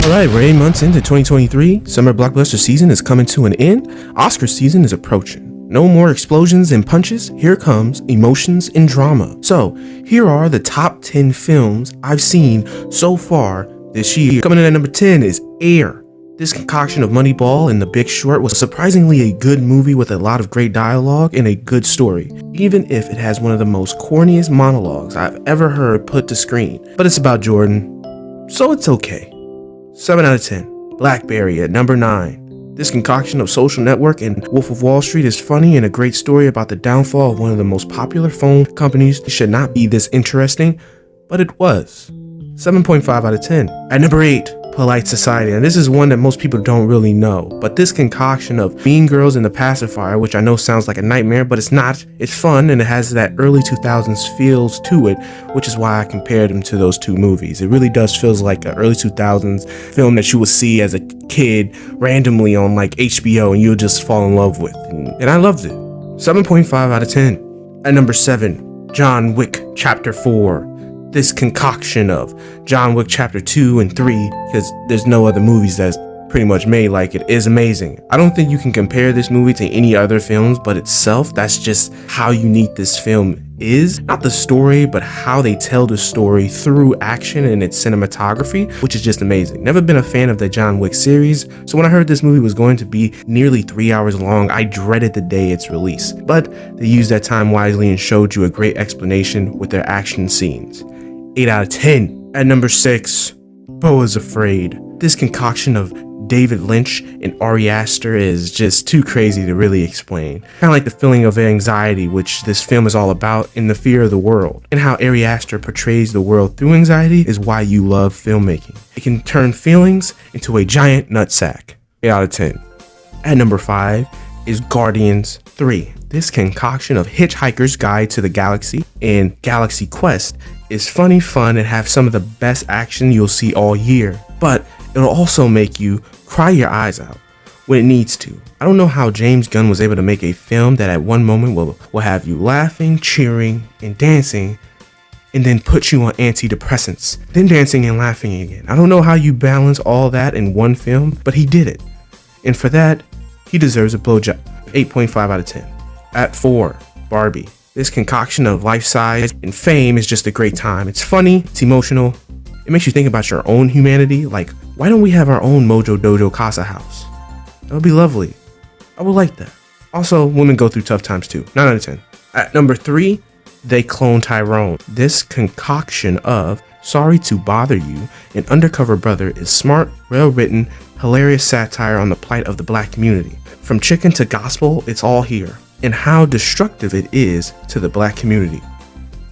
Alright, we're 8 months into 2023. Summer blockbuster season is coming to an end. Oscar season is approaching. No more explosions and punches. Here comes emotions and drama. So, here are the top 10 films I've seen so far this year. Coming in at number 10 is Air. This concoction of Moneyball and The Big Short was surprisingly a good movie with a lot of great dialogue and a good story, even if it has one of the most corniest monologues I've ever heard put to screen. But it's about Jordan, so it's okay. 7 out of 10. Blackberry at number 9. This concoction of Social Network and Wolf of Wall Street is funny and a great story about the downfall of one of the most popular phone companies. It should not be this interesting, but it was. 7.5 out of 10. At number 8, Polite Society. And this is one that most people don't really know, but this concoction of Mean Girls and The Pacifier, which I know sounds like a nightmare, but it's not. It's fun and it has that early 2000s feels to it, which is why I compared them to those two movies. It really does feels like an early 2000s film that you would see as a kid randomly on like HBO and you'll just fall in love with. And I loved it. 7.5 out of 10. At number 7, John Wick Chapter 4. This concoction of John Wick Chapter 2 and 3, because there's no other movies that's pretty much made like it, is amazing. I don't think you can compare this movie to any other films but itself. That's just how unique this film is. Not the story, but how they tell the story through action and its cinematography, which is just amazing. Never been a fan of the John Wick series, so when I heard this movie was going to be nearly 3 hours long, I dreaded the day its release. But they used that time wisely and showed you a great explanation with their action scenes. 8 out of 10. At number 6, Beau Afraid. This concoction of David Lynch and Ari Aster is just too crazy to really explain. Kind of like the feeling of anxiety, which this film is all about, and the fear of the world. And how Ari Aster portrays the world through anxiety is why you love filmmaking. It can turn feelings into a giant nutsack. 8 out of 10. At number 5 is Guardians 3. This concoction of Hitchhiker's Guide to the Galaxy and Galaxy Quest is funny, fun, and have some of the best action you'll see all year. But it'll also make you cry your eyes out when it needs to. I don't know how James Gunn was able to make a film that at one moment will have you laughing, cheering, and dancing, and then put you on antidepressants, then dancing and laughing again. I don't know how you balance all that in one film, but he did it. And for that, he deserves a blowjob. 8.5 out of 10. At 4, Barbie. This concoction of life size and fame is just a great time. It's funny, it's emotional. It makes you think about your own humanity. Like, why don't we have our own Mojo Dojo Casa house? That would be lovely. I would like that. Also, women go through tough times too. 9 out of 10. At number 3, They Clone Tyrone. This concoction of Sorry to Bother You and Undercover Brother is smart, well-written, hilarious satire on the plight of the black community. From chicken to gospel, it's all here, and how destructive it is to the black community.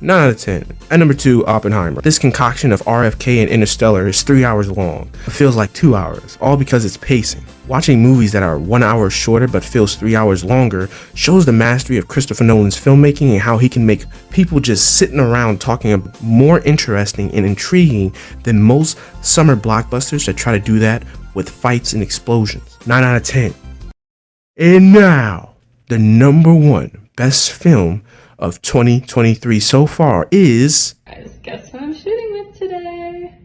9 out of 10. At number 2, Oppenheimer. This concoction of RFK and Interstellar is 3 hours long, but feels like 2 hours, all because it's pacing. Watching movies that are 1 hour shorter but feels 3 hours longer shows the mastery of Christopher Nolan's filmmaking and how he can make people just sitting around talking more interesting and intriguing than most summer blockbusters that try to do that with fights and explosions. 9 out of 10. And now, the number 1 best film of 2023 so far is... Guys, guess what I'm shooting with today?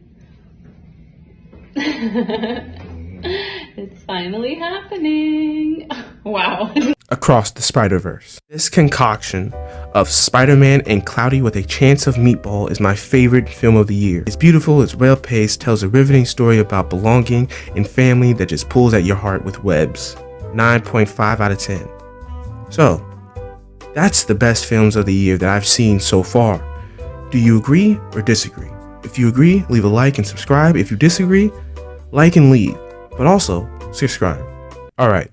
It's finally happening. Wow. Across the Spider-Verse. This concoction of Spider-Man and Cloudy with a Chance of Meatball is my favorite film of the year. It's beautiful, it's well-paced, tells a riveting story about belonging and family that just pulls at your heart with webs. 9.5 out of 10. So, that's the best films of the year that I've seen so far. Do you agree or disagree? If you agree, leave a like and subscribe. If you disagree, like and leave, but also subscribe. Alright,